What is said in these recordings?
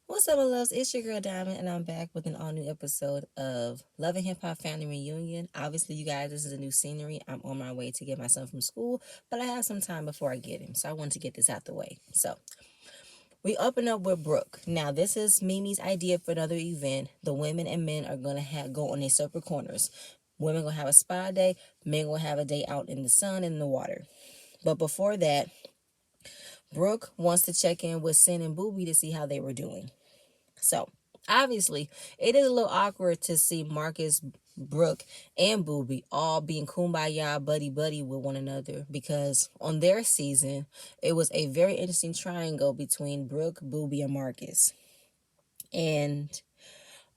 What's up, my loves? It's your girl Diamond, and I'm back with an all new episode of Love and Hip Hop Family Reunion. Obviously, you guys, this is a new scenery. I'm on my way to get my son from school, but I have some time before I get him, so I wanted to get this out the way. So, we open up with Brooke. Now, this is Mimi's idea for another event. The women and men are gonna go on their separate corners. Women gonna have a spa day, men gonna have a day out in the sun and in the water. But before that, Brooke wants to check in with Sin and Booby to see how they were doing. So, obviously, it is a little awkward to see Marcus, Brooke, and Booby all being kumbaya buddy buddy with one another because on their season, it was a very interesting triangle between Brooke, Booby, and Marcus. And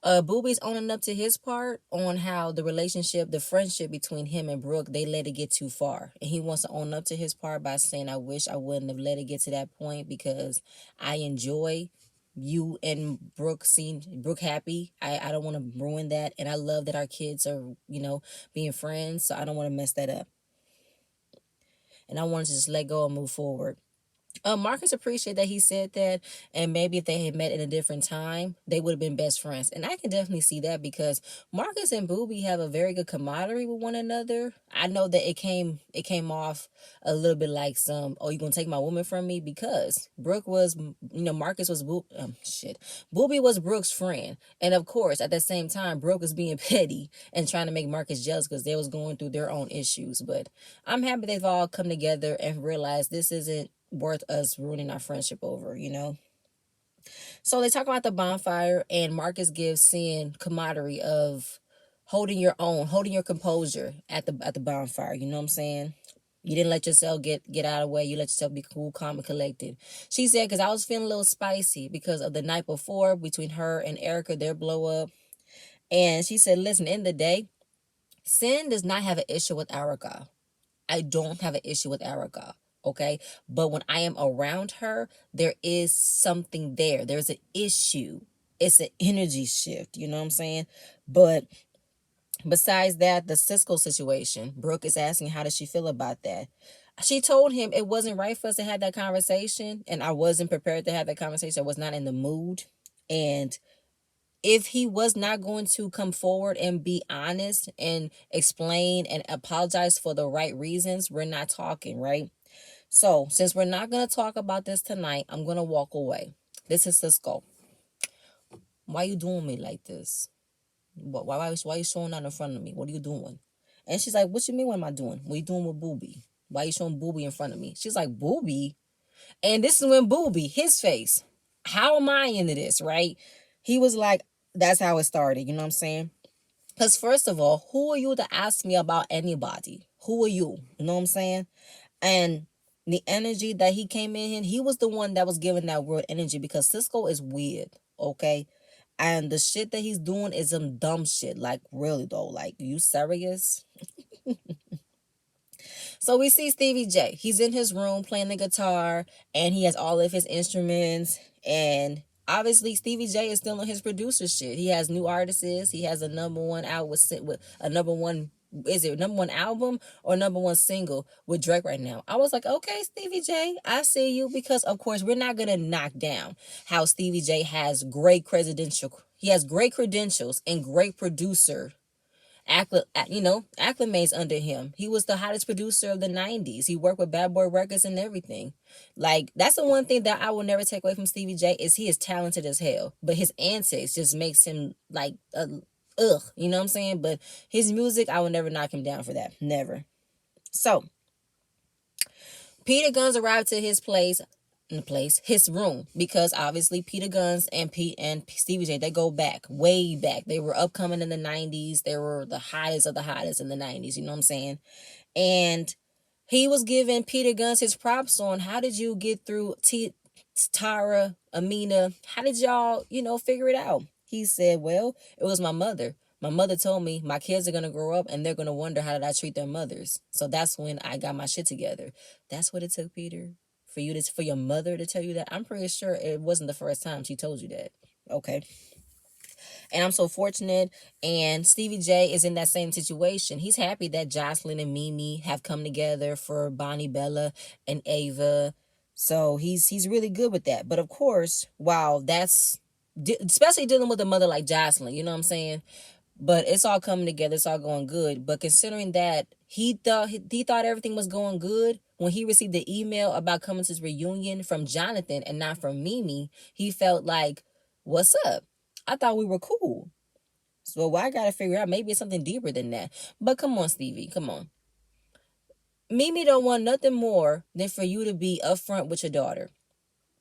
Booby's owning up to his part on how the relationship, the friendship between him and Brooke, they let it get too far. And he wants to own up to his part by saying, I wish I wouldn't have let it get to that point because I enjoy you and Brooke seeing Brooke happy. I don't want to ruin that. And I love that our kids are, being friends. So I don't want to mess that up. And I want to just let go and move forward. Marcus appreciated that he said that, and maybe if they had met in a different time, they would have been best friends. And I can definitely see that because Marcus and Booby have a very good camaraderie with one another. I know that it came off a little bit like some, oh, you gonna take my woman from me? Because Brooke was, Marcus was Booby was Brooke's friend, and of course, at the same time, Brooke was being petty and trying to make Marcus jealous because they was going through their own issues. But I'm happy they've all come together and realized this isn't worth us ruining our friendship over. So they talk about the bonfire, and Marcus gives Sin camaraderie of holding your own, holding your composure at the bonfire. You know what I'm saying? You didn't let yourself get out of the way. You let yourself be cool, calm, and collected. She said, because I was feeling a little spicy because of the night before between her and Erica, their blow up. And she said, listen, in the day, Sin does not have an issue with Erica. I don't have an issue with Erica. Okay. But when I am around her, there is something there. There's an issue. It's an energy shift. You know what I'm saying? But besides that, the Cisco situation, Brooke is asking, how does she feel about that? She told him it wasn't right for us to have that conversation. And I wasn't prepared to have that conversation. I was not in the mood. And if he was not going to come forward and be honest and explain and apologize for the right reasons, we're not talking, right? So, since we're not going to talk about this tonight, I'm going to walk away. This is Cisco. Why you doing me like this? Why you showing out in front of me? What are you doing? And she's like, what you mean, what am I doing? What are you doing with Booby? Why you showing Booby in front of me? She's like, Booby? And this is when Booby, his face, how am I into this, right? He was like, that's how it started, you know what I'm saying? Because first of all, who are you to ask me about anybody? Who are you? You know what I'm saying? And the energy that he came in, he was the one that was giving that word energy because Cisco is weird, okay? And the shit that he's doing is some dumb shit. Like, really though, like, you serious? So we see Stevie J. He's in his room playing the guitar, and he has all of his instruments. And obviously, Stevie J is still on his producer shit. He has new artists. He has a number one out with a number one. Is it number one album or number one single with Drake right now? I was like, okay, Stevie J, I see you, because of course we're not gonna knock down how Stevie J has great credential. He has great credentials and great producer acclimates under him. He was the hottest producer of the 90s. He worked with Bad Boy Records and everything. Like, that's the one thing that I will never take away from Stevie J is he is talented as hell. But his antics just makes him like, you know what I'm saying? But his music, I will never knock him down for that. Never. So, Peter Guns arrived to his room, because obviously Peter Guns and Stevie J, they go back, way back. They were upcoming in the 90s. They were the hottest of the hottest in the 90s, you know what I'm saying? And he was giving Peter Guns his props on how did you get through Tara, Amina, how did y'all, figure it out? He said, well, it was my mother. My mother told me my kids are going to grow up and they're going to wonder how did I treat their mothers. So that's when I got my shit together. That's what it took, Peter, for your mother to tell you that. I'm pretty sure it wasn't the first time she told you that. Okay. And I'm so fortunate. And Stevie J is in that same situation. He's happy that Jocelyn and Mimi have come together for Bonnie, Bella, and Ava. So he's really good with that. But of course, while that's especially dealing with a mother like Jocelyn, you know what I'm saying? But it's all coming together, it's all going good. But considering that he thought everything was going good when he received the email about coming to his reunion from Jonathan and not from Mimi, he felt like, what's up? I thought we were cool. So well, I gotta figure out maybe it's something deeper than that. But come on, Stevie, come on. Mimi don't want nothing more than for you to be upfront with your daughter.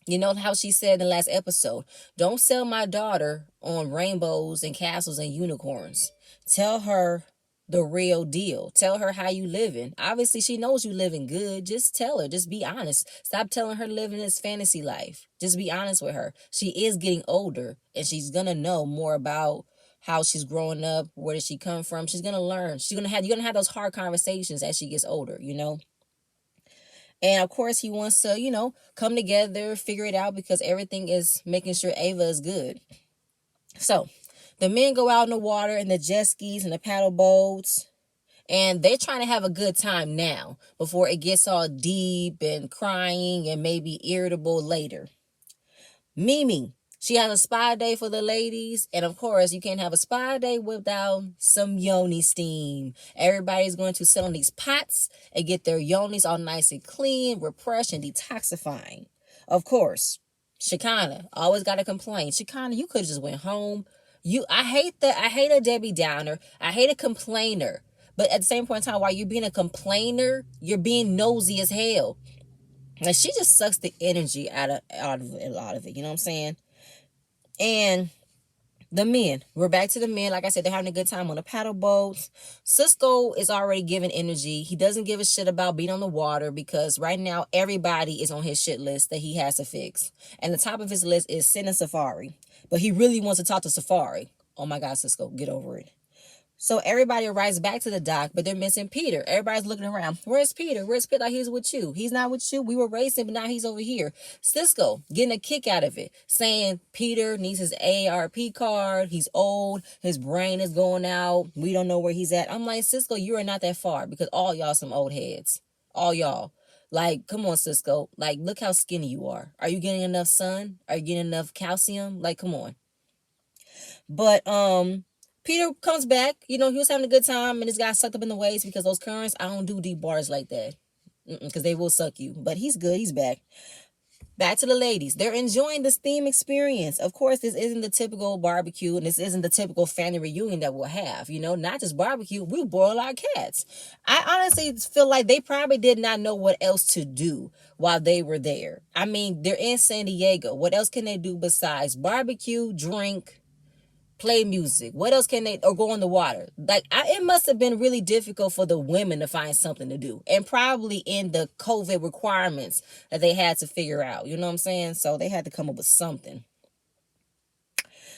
You know how she said in the last episode, don't sell my daughter on rainbows and castles and unicorns. Tell her the real deal. Tell her how you living. Obviously, she knows you living good. Just tell her. Just be honest. Stop telling her living this fantasy life. Just be honest with her. She is getting older and she's gonna know more about how she's growing up, where did she come from. She's gonna learn. You're gonna have those hard conversations as she gets older, you know? And of course, he wants to, come together, figure it out because everything is making sure Ava is good. So the men go out in the water in the jet skis and the paddle boats. And they're trying to have a good time now before it gets all deep and crying and maybe irritable later. Mimi, she has a spa day for the ladies. And of course, you can't have a spa day without some yoni steam. Everybody's going to sit on these pots and get their yonis all nice and clean, refreshed, and detoxifying. Of course, Shekinah always got to complain. Shekinah, you could have just went home. I hate a Debbie Downer. I hate a complainer. But at the same point in time, while you're being a complainer, you're being nosy as hell. Like she just sucks the energy out of a lot of it. You know what I'm saying? And the men, we're back to the men. Like I said, they're having a good time on the paddle boats. Cisco is already giving energy. He doesn't give a shit about being on the water because right now everybody is on his shit list that he has to fix. And the top of his list is Sin and Safari. But he really wants to talk to Safari. Oh my God, Cisco, get over it. So everybody arrives back to the dock, but they're missing Peter. Everybody's looking around. Where's Peter? Where's Peter? Like he's with you. He's not with you. We were racing, but now he's over here. Cisco getting a kick out of it, saying Peter needs his AARP card. He's old. His brain is going out. We don't know where he's at. I'm like, Cisco, you are not that far because all y'all some old heads. All y'all. Like, come on, Cisco. Like, look how skinny you are. Are you getting enough sun? Are you getting enough calcium? Like, come on. But Peter comes back. He was having a good time and just got sucked up in the waves because those currents, I don't do deep waters like that. Because they will suck you. But he's good. He's back. Back to the ladies. They're enjoying this theme experience. Of course, this isn't the typical barbecue and this isn't the typical family reunion that we'll have. Not just barbecue, we boil our cats. I honestly feel like they probably did not know what else to do while they were there. I mean, they're in San Diego. What else can they do besides barbecue, drink, play music? What else can they, or go on the water? Like, it must have been really difficult for the women to find something to do, and probably in the COVID requirements that they had to figure out. You know what I'm saying? So they had to come up with something.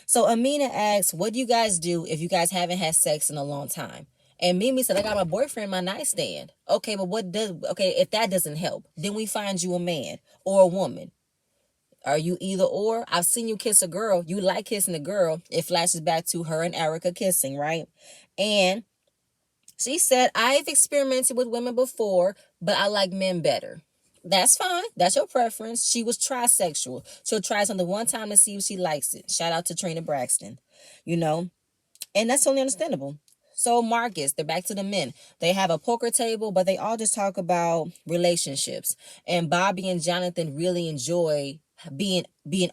So Amina asks, what do you guys do if you guys haven't had sex in a long time? And Mimi said, I got my boyfriend in my nightstand. Okay, but if that doesn't help, then we find you a man or a woman. Are you either or? I've seen you kiss a girl. You like kissing a girl. It flashes back to her and Erica kissing, right? And she said, I've experimented with women before, but I like men better. That's fine. That's your preference. She was trisexual. She'll try something one time to see if she likes it. Shout out to Trina Braxton. And that's totally understandable. So Marcus, they're back to the men. They have a poker table, but they all just talk about relationships. And Bobby and Jonathan really enjoy being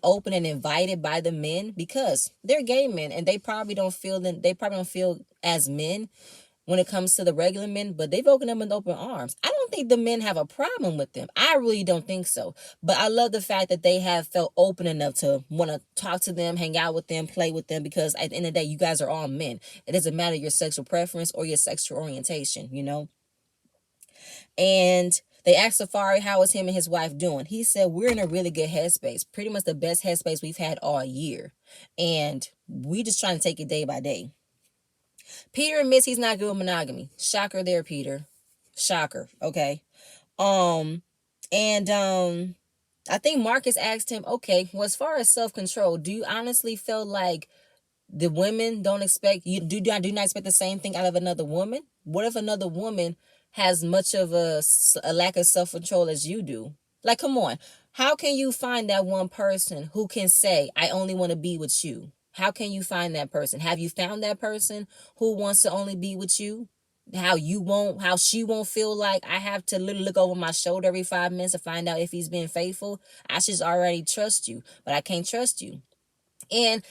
open and invited by the men because they're gay men and they probably don't feel as men when it comes to the regular men, but they've opened them with open arms. I don't think the men have a problem with them. I really don't think so. But I love the fact that they have felt open enough to want to talk to them, hang out with them, play with them, because at the end of the day, you guys are all men. It doesn't matter your sexual preference or your sexual orientation. And they asked Safari how is him and his wife doing. He said, we're in a really good headspace, pretty much the best headspace we've had all year. And we just trying to take it day by day. Peter admits he's not good with monogamy. Shocker there, Peter. Shocker. Okay. And I think Marcus asked him, okay, well, as far as self-control, do you honestly feel like the women don't expect you do not expect the same thing out of another woman? What if another woman has much of a lack of self-control as you do? Like, come on. How can you find that one person who can say, I only want to be with you? How can you find that person? Have you found that person who wants to only be with you? How she won't feel like I have to literally look over my shoulder every 5 minutes to find out if he's being faithful. I should already trust you, but I can't trust you. And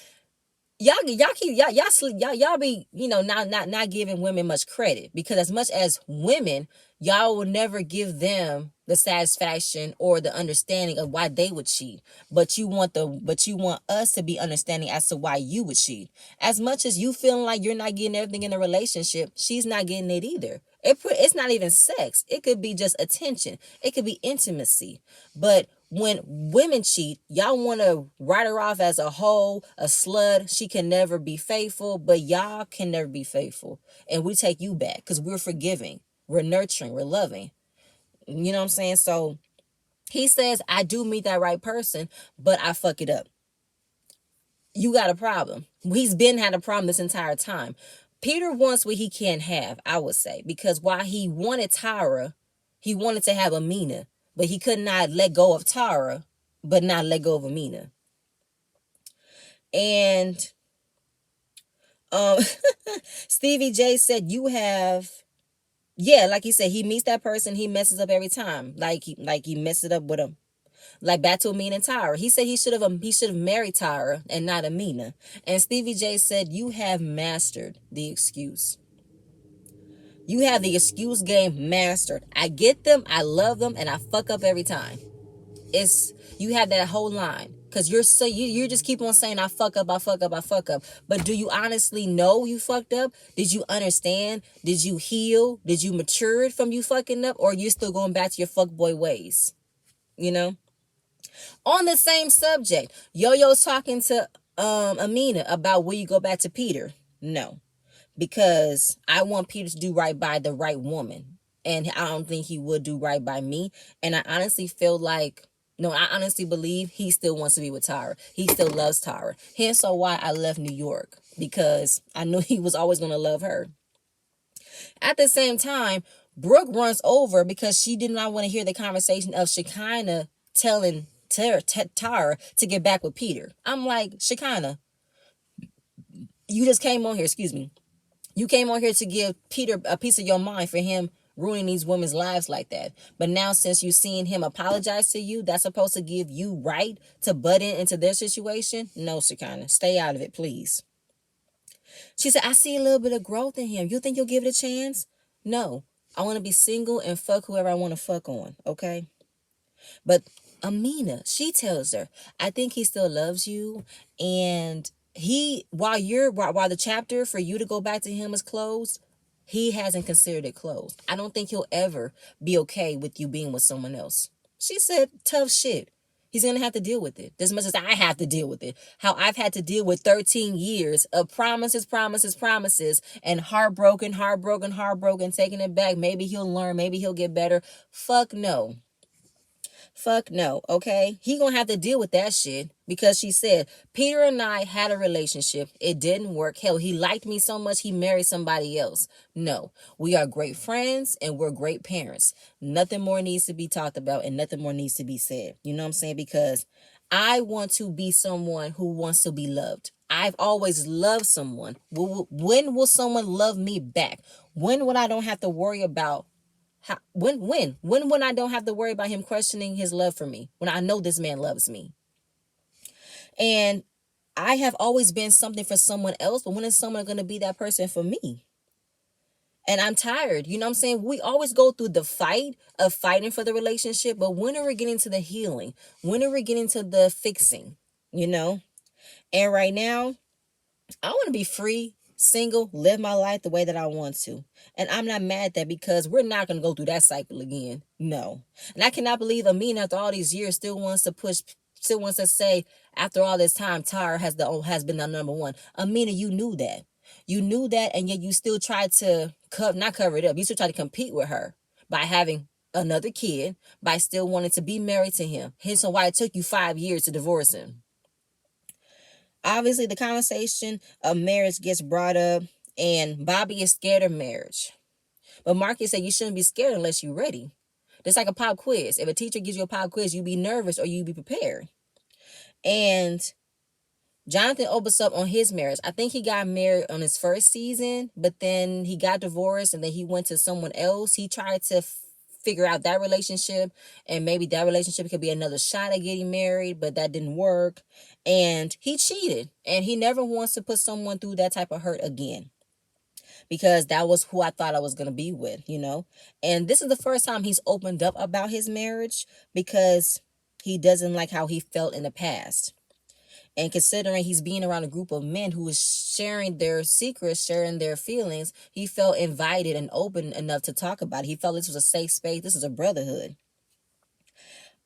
y'all keep y'all be not giving women much credit, because as much as women, y'all will never give them the satisfaction or the understanding of why they would cheat, but you want us to be understanding as to why you would cheat. As much as you feeling like you're not getting everything in a relationship, she's not getting it either. It's not even sex. It could be just attention. It could be intimacy. But when women cheat, y'all want to write her off as a hoe, a slut. She can never be faithful, but y'all can never be faithful. And we take you back because we're forgiving, we're nurturing, we're loving. You know what I'm saying? So he says, I do meet that right person, but I fuck it up. You got a problem. He's been had a problem this entire time. Peter wants what he can't have, I would say, because while he wanted Tara, he wanted to have Amina, but he could not let go of Tara, but not let go of Amina. And um Stevie J said, you have, yeah, like he said, he meets that person, he messes up every time. Like he messed it up with him. Like back to Amina and Tyra. He said he should have married Tyra and not Amina. And Stevie J said, you have mastered the excuse. You have the excuse game mastered. I get them, I love them, and I fuck up every time. It's you have that whole line. Cause you just keep on saying I fuck up, I fuck up, I fuck up. But do you honestly know you fucked up? Did you understand? Did you heal? Did you mature from you fucking up? Or are you still going back to your fuckboy ways? You know? On the same subject, Yo-Yo's talking to Amina about will you go back to Peter? No, because I want Peter to do right by the right woman, and I don't think he would do right by me. And I honestly feel like, no, I honestly believe he still wants to be with Tara. He still loves Tara. Hence why I left New York, because I knew he was always going to love her. At the same time, Brooke runs over because she did not want to hear the conversation of Shekinah telling Tara to get back with Peter. I'm like, Shekinah, you just came on here, excuse me. You came on here to give Peter a piece of your mind for him ruining these women's lives like that. But now since you've seen him apologize to you, that's supposed to give you right to butt into their situation? No, Shekinah, stay out of it, please. She said, I see a little bit of growth in him. You think you'll give it a chance? No. I want to be single and fuck whoever I want to fuck on, okay? But Amina, she tells her, I think he still loves you. And while the chapter for you to go back to him is closed, he hasn't considered it closed. I don't think he'll ever be okay with you being with someone else. She said, tough shit. He's going to have to deal with it as much as I have to deal with it. How I've had to deal with 13 years of promises, and heartbroken, taking it back. Maybe he'll learn. Maybe he'll get better. Fuck no. Fuck no, okay? He gonna have to deal with that shit, because she said, Peter and I had a relationship. It didn't work. Hell, he liked me so much he married somebody else. No, we are great friends and we're great parents. Nothing more needs to be talked about and nothing more needs to be said. You know what I'm saying? Because I want to be someone who wants to be loved. I've always loved someone. When will someone love me back? When I don't have to worry about when I don't have to worry about him questioning his love for me, when I know this man loves me? And I have always been something for someone else, but when is someone going to be that person for me? And I'm tired. You know what I'm saying? We always go through the fight of fighting for the relationship, but when are we getting to the healing? When are we getting to the fixing? You know? And right now, I want to be free, single, live my life the way that I want to. And I'm not mad at that, because we're not going to go through that cycle again. No. And I cannot believe Amina, after all these years, still wants to say, after all this time, Tara has been the number one. Amina, you knew that. You knew that, and yet you still tried to not cover it up. You still tried to compete with her by having another kid, by still wanting to be married to him. Hence why it took you 5 years to divorce him. Obviously, the conversation of marriage gets brought up, and Bobby is scared of marriage. But Marcus said you shouldn't be scared unless you're ready. It's like a pop quiz. If a teacher gives you a pop quiz, you be nervous or you be prepared. And Jonathan opens up on his marriage. I think he got married on his first season, but then he got divorced and then he went to someone else. He tried to figure out that relationship, and maybe that relationship could be another shot at getting married, but that didn't work. And he cheated, and he never wants to put someone through that type of hurt again, because that was who I thought I was going to be with, you know? And this is the first time he's opened up about his marriage, because he doesn't like how he felt in the past. And considering he's being around a group of men who is sharing their secrets, sharing their feelings, he felt invited and open enough to talk about it. He felt this was a safe space. This is a brotherhood.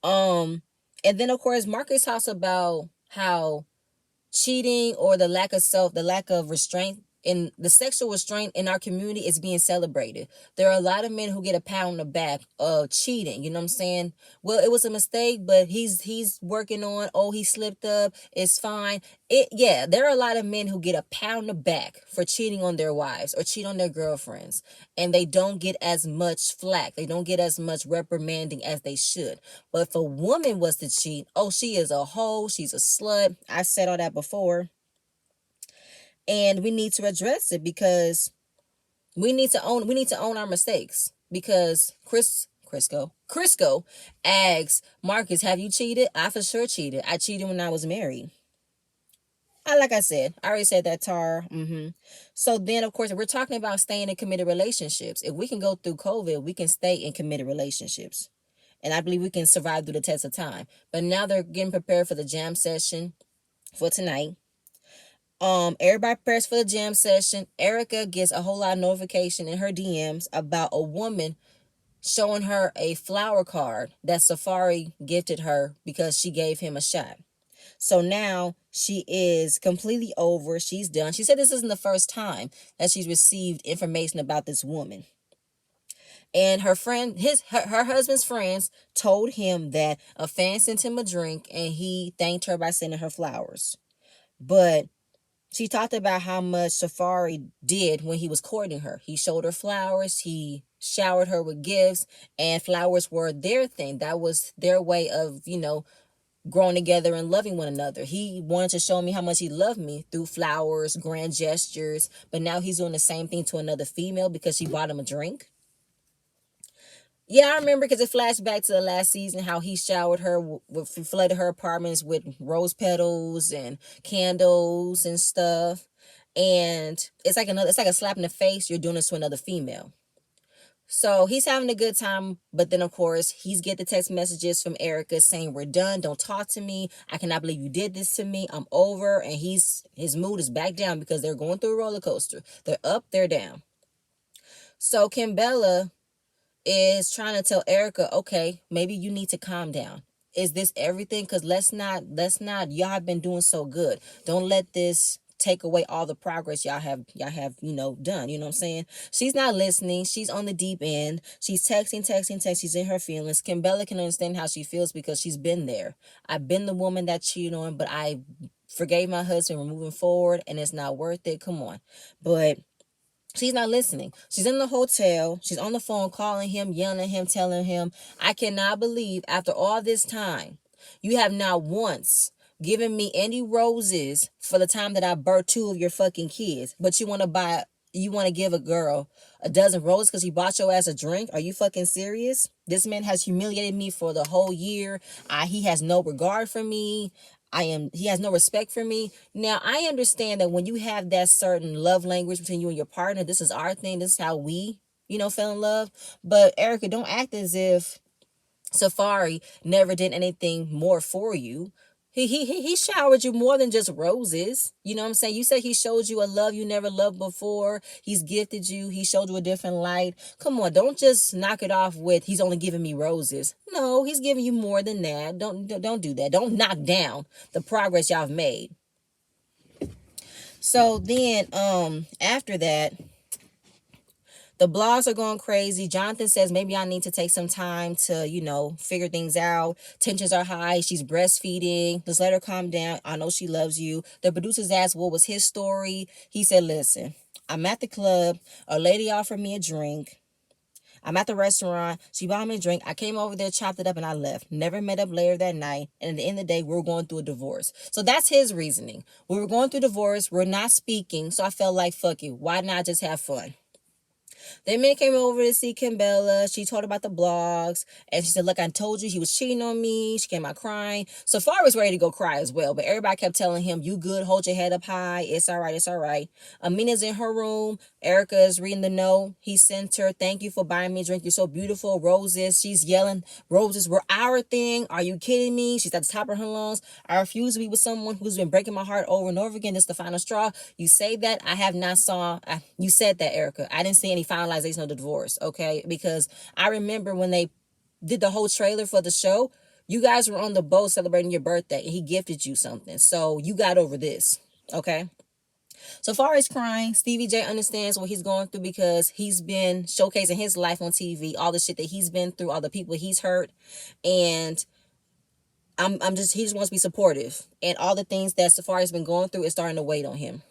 And then of course Marcus talks about how cheating, or the lack of restraint in the sexual restraint in our community is being celebrated. There are a lot of men who get a pat on the back of cheating. You know what I'm saying? Well, it was a mistake, but he's working on. Oh, he slipped up. It's fine. Yeah, there are a lot of men who get a pat on the back for cheating on their wives or cheat on their girlfriends, and they don't get as much flack. They don't get as much reprimanding as they should. But if a woman was to cheat, oh, she is a hoe. She's a slut. I said all that before. And we need to address it, because we need to own our mistakes. Because Crisco asks Marcus, have you cheated? I for sure cheated. I cheated when I was married. Like I said, I already said that, Tar. So then, of course, if we're talking about staying in committed relationships, if we can go through COVID, we can stay in committed relationships. And I believe we can survive through the test of time. But now they're getting prepared for the jam session for tonight. Everybody prepares for the jam session. Erica gets a whole lot of notification in her DMs about a woman showing her a flower card that Safari gifted her because she gave him a shot. So now she is completely over. She's done. She said this isn't the first time that she's received information about this woman. And her husband's friends told him that a fan sent him a drink and he thanked her by sending her flowers. But she talked about how much Safari did when he was courting her. He showed her flowers, he showered her with gifts, and flowers were their thing. That was their way of, growing together and loving one another. He wanted to show me how much he loved me through flowers, grand gestures, but now he's doing the same thing to another female because she bought him a drink. Yeah, I remember, because it flashed back to the last season how he showered her, flooded her apartments with rose petals and candles and stuff. And it's like a slap in the face. You're doing this to another female. So he's having a good time, but then of course he's get the text messages from Erica saying, we're done, don't talk to me, I cannot believe you did this to me, I'm over. And his mood is back down because they're going through a roller coaster. They're up, they're down. So Kimbella is trying to tell Erica, okay, maybe you need to calm down. Is this everything? Because let's not, y'all have been doing so good. Don't let this take away all the progress y'all have done. You know what I'm saying? She's not listening. She's on the deep end. She's texting. She's in her feelings. Kimbella can understand how she feels because she's been there. I've been the woman that cheated on, but I forgave my husband. We're moving forward, and it's not worth it. Come on. But she's not listening. She's in the hotel. She's on the phone calling him, yelling at him, telling him, I cannot believe after all this time, you have not once given me any roses for the time that I birthed 2 of your fucking kids. But you want to give a girl a dozen roses because he bought your ass a drink? Are you fucking serious? This man has humiliated me for the whole year. He has no regard for me. He has no respect for me. Now, I understand that when you have that certain love language between you and your partner, this is our thing. This is how we, fell in love. But Erica, don't act as if Safari never did anything more for you. He showered you more than just roses. You know what I'm saying? You said he showed you a love you never loved before. He's gifted you. He showed you a different light. Come on, don't just knock it off with he's only giving me roses. No, he's giving you more than that. Don't do that. Don't knock down the progress y'all have made. So then, after that, the blogs are going crazy. Jonathan says maybe I need to take some time to, figure things out. Tensions are high. She's breastfeeding. Just let her calm down. I know she loves you. The producers asked what was his story. He said, listen, I'm at the club. A lady offered me a drink. I'm at the restaurant. She bought me a drink. I came over there, chopped it up, and I left. Never met up later that night. And at the end of the day, we were going through a divorce. So that's his reasoning. We were going through divorce. We're not speaking. So I felt like, fuck you. Why not just have fun? The man came over to see Kimbella. She told about the blogs. And she said, look, I told you he was cheating on me. She came out crying. Safari was ready to go cry as well. But everybody kept telling him, you good, hold your head up high. It's all right, it's all right. Amina's in her room. Erica is reading the note. He sent her, thank you for buying me a drink. You're so beautiful. Roses. She's yelling, roses were our thing. Are you kidding me? She's at the top of her lungs. I refuse to be with someone who's been breaking my heart over and over again. This is the final straw. You say that. I have not you said that, Erica. I didn't see any finalization of the divorce, okay? Because I remember when they did the whole trailer for the show, you guys were on the boat celebrating your birthday and he gifted you something. So you got over this, okay? So far as crying, Stevie J understands what he's going through because he's been showcasing his life on TV, all the shit that he's been through, all the people he's hurt, and he just wants to be supportive. And all the things that Safari's been going through is starting to weigh on him.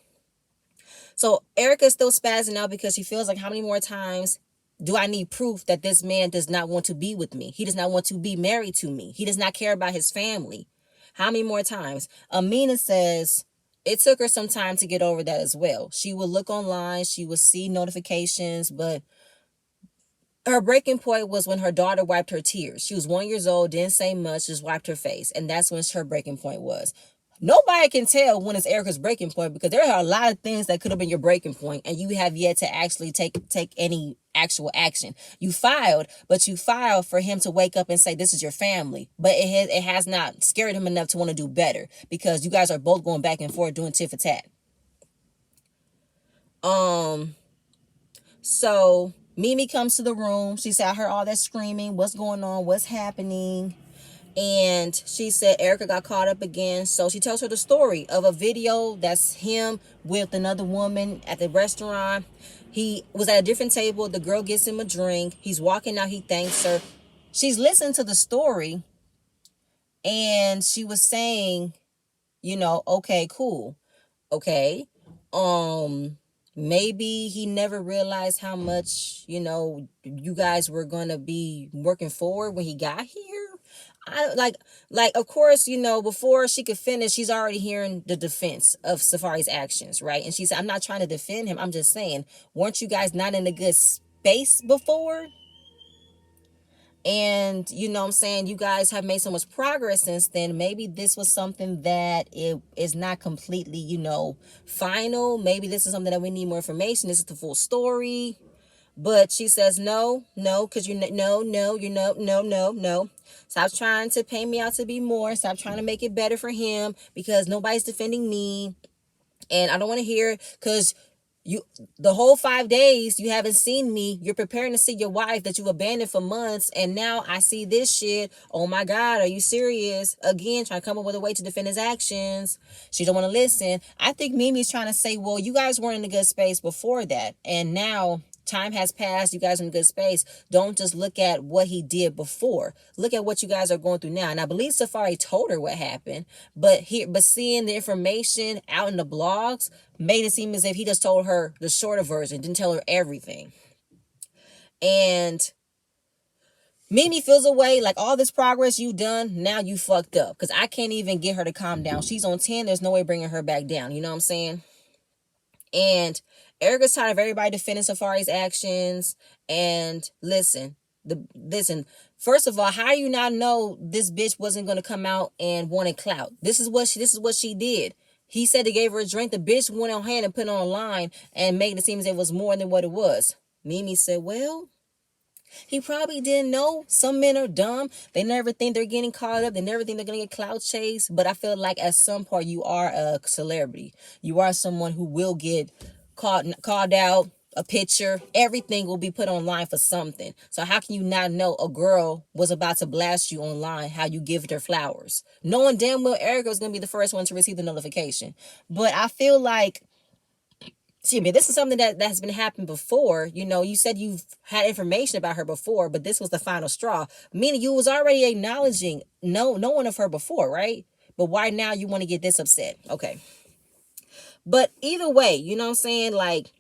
So Erica's still spazzing out because she feels like, how many more times do I need proof that this man does not want to be with me? He does not want to be married to me. He does not care about his family. How many more times? Amina says it took her some time to get over that as well. She would look online, she would see notifications, but her breaking point was when her daughter wiped her tears. She was 1 year old, didn't say much, just wiped her face. And that's when her breaking point was. Nobody can tell when it's Erica's breaking point because there are a lot of things that could have been your breaking point and you have yet to actually take any actual action. You filed, but you filed for him to wake up and say, this is your family. But it has not scared him enough to want to do better because you guys are both going back and forth doing tit for tat. So Mimi comes to the room. She said, I heard all that screaming. What's going on? What's happening? And she said Erica got caught up again. So she tells her the story of a video that's him with another woman at the restaurant. He was at a different table. The girl gets him a drink. He's walking out. He thanks her. She's listening to the story. And she was saying, okay, cool. Okay. Maybe he never realized how much, you guys were going to be working forward when he got here. Of course, before she could finish, she's already hearing the defense of Safari's actions, right? And she said, I'm not trying to defend him. I'm just saying, weren't you guys not in a good space before? And what I'm saying, you guys have made so much progress since then. Maybe this was something that it is not completely, final. Maybe this is something that we need more information. This is the full story. But she says, no, because no. Stop trying to pay me out to be more. Stop trying to make it better for him because nobody's defending me. And I don't want to hear because the whole 5 days you haven't seen me. You're preparing to see your wife that you abandoned for months. And now I see this shit. Oh my God, are you serious? Again, trying to come up with a way to defend his actions. She don't want to listen. I think Mimi's trying to say, well, you guys weren't in a good space before that. And now time has passed. You guys are in a good space. Don't just look at what he did before. Look at what you guys are going through now. And I believe Safari told her what happened, but seeing the information out in the blogs made it seem as if he just told her the shorter version, didn't tell her everything. And Mimi feels away like all this progress you done, now you fucked up. Because I can't even get her to calm down. She's on 10. There's no way bringing her back down. You know what I'm saying? And Erica's tired of everybody defending Safari's actions. And listen. First of all, how do you not know this bitch wasn't gonna come out and wanted clout? This is what she did. He said they gave her a drink. The bitch went on ahead and put it online and made it seem as if it was more than what it was. Mimi said, well, he probably didn't know. Some men are dumb. They never think they're getting caught up. They never think they're going to get clout chased. But I feel like at some point you are a celebrity. You are someone who will get called out, a picture. Everything will be put online for something. So how can you not know a girl was about to blast you online, how you gifted her flowers? Knowing damn well Erica was going to be the first one to receive the notification. But I feel like, this is something that's been happened before. You said you've had information about her before, but this was the final straw. Meaning you was already acknowledging knowing of her before, right? But why now you want to get this upset? Okay. But either way, you know what I'm saying? Like,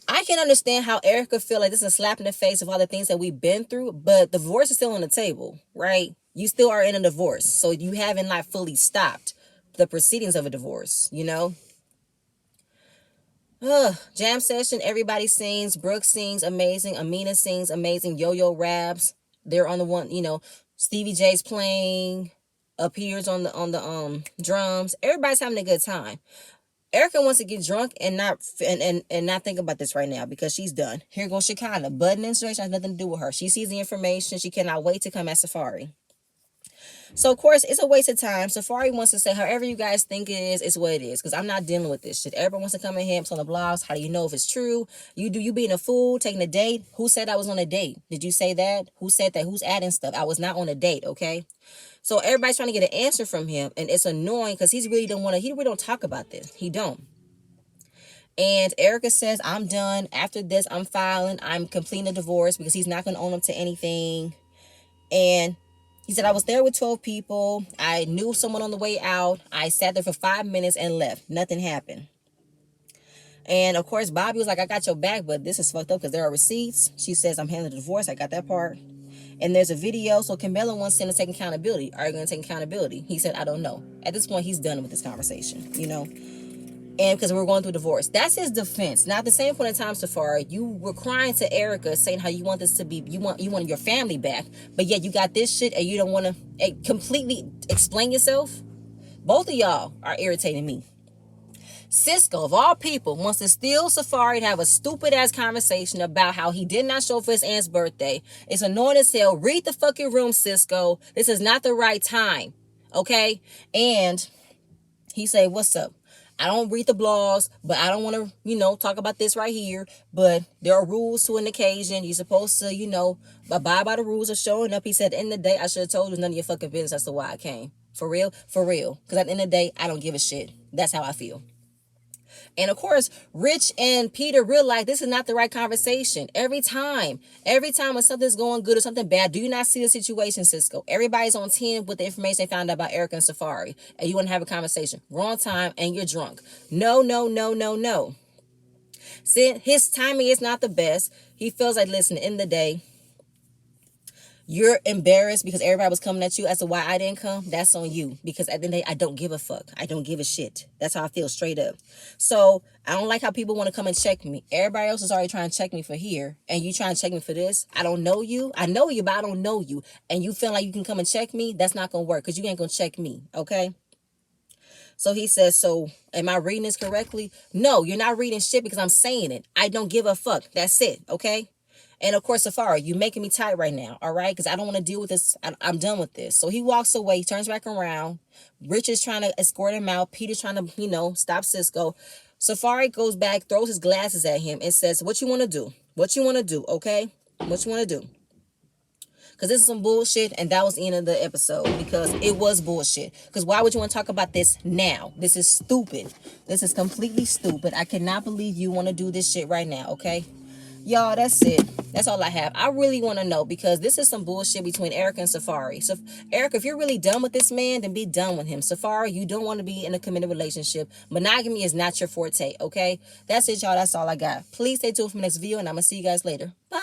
I can understand how Erica feel like this is a slap in the face of all the things that we've been through, but the divorce is still on the table, right? You still are in a divorce, so you haven't like fully stopped the proceedings of a divorce, you know? Jam session, everybody sings. Brooke sings amazing. Amina sings amazing. Yo-Yo raps. They're on the one, you know, Stevie J's playing, appears on the drums. Everybody's having a good time. Erica wants to get drunk and not think about this right now because she's done. Here goes Shekinah. Button insurrection has nothing to do with her. She sees the information. She cannot wait to come at Safari. So of course it's a waste of time. Safari wants to say however you guys think it is, it's what it is. Because I'm not dealing with this shit. Everyone wants to come in here on the blogs. How do you know if it's true? You being a fool, taking a date. Who said I was on a date? Did you say that? Who said that? Who's adding stuff? I was not on a date, okay? So everybody's trying to get an answer from him, and it's annoying because he really don't talk about this. He don't. And Erica says, I'm done. After this, I'm filing. I'm completing the divorce because he's not going to own up to anything. And he said, I was there with 12 people. I knew someone on the way out. I sat there for 5 minutes and left. Nothing happened. And of course, Bobby was like, I got your back, but this is fucked up because there are receipts. She says, I'm handling the divorce. I got that part. And there's a video. So Camilla wants him to take accountability. Are you going to take accountability? He said, I don't know. At this point, he's done with this conversation, you know? And because we're going through divorce. That's his defense. Now, at the same point in time, Safari, you were crying to Erica saying how you want this to be, you want your family back, but yet you got this shit and you don't want to completely explain yourself. Both of y'all are irritating me. Cisco, of all people, wants to steal Safari and have a stupid ass conversation about how he did not show for his aunt's birthday. It's annoying as hell. Read the fucking room, Cisco. This is not the right time. Okay? And he say, what's up? I don't read the blogs, but I don't want to, talk about this right here. But there are rules to an occasion. You're supposed to, abide by the rules of showing up. He said, at the end of the day, I should have told you none of your fucking business as to why I came. For real? For real. Because at the end of the day, I don't give a shit. That's how I feel. And of course, Rich and Peter realize this is not the right conversation. Every time when something's going good or something bad, do you not see the situation, Cisco? Everybody's on 10 with the information they found out about Erica and Safari. And you want to have a conversation. Wrong time and you're drunk. No, no, no, no, no. See, his timing is not the best. He feels like, listen, in the day, you're embarrassed because everybody was coming at you as to why I didn't come. That's on you. Because at the end of the day, I don't give a fuck. I don't give a shit. That's how I feel straight up. So I don't like how people want to come and check me. Everybody else is already trying to check me for here. And you trying to check me for this. I don't know you. I know you, but I don't know you. And you feel like you can come and check me. That's not going to work because you ain't going to check me. Okay? So he says, so am I reading this correctly? No, you're not reading shit because I'm saying it. I don't give a fuck. That's it. Okay? And of course, Safari, you making me tight right now, all right? Because I don't want to deal with this. I'm done with this. So he walks away, he turns back around. Rich is trying to escort him out. Peter's trying to, stop Cisco. Safari goes back, throws his glasses at him, and says, what you want to do? What you want to do, okay? What you want to do? Because this is some bullshit, and that was the end of the episode. Because it was bullshit. Because why would you want to talk about this now? This is stupid. This is completely stupid. I cannot believe you want to do this shit right now, okay? Y'all, that's it. That's all I have. I really want to know because this is some bullshit between Erica and Safari. So, Erica, if you're really done with this man, then be done with him. Safari, you don't want to be in a committed relationship. Monogamy is not your forte, okay? That's it, y'all. That's all I got. Please stay tuned for my next video, and I'm going to see you guys later. Bye.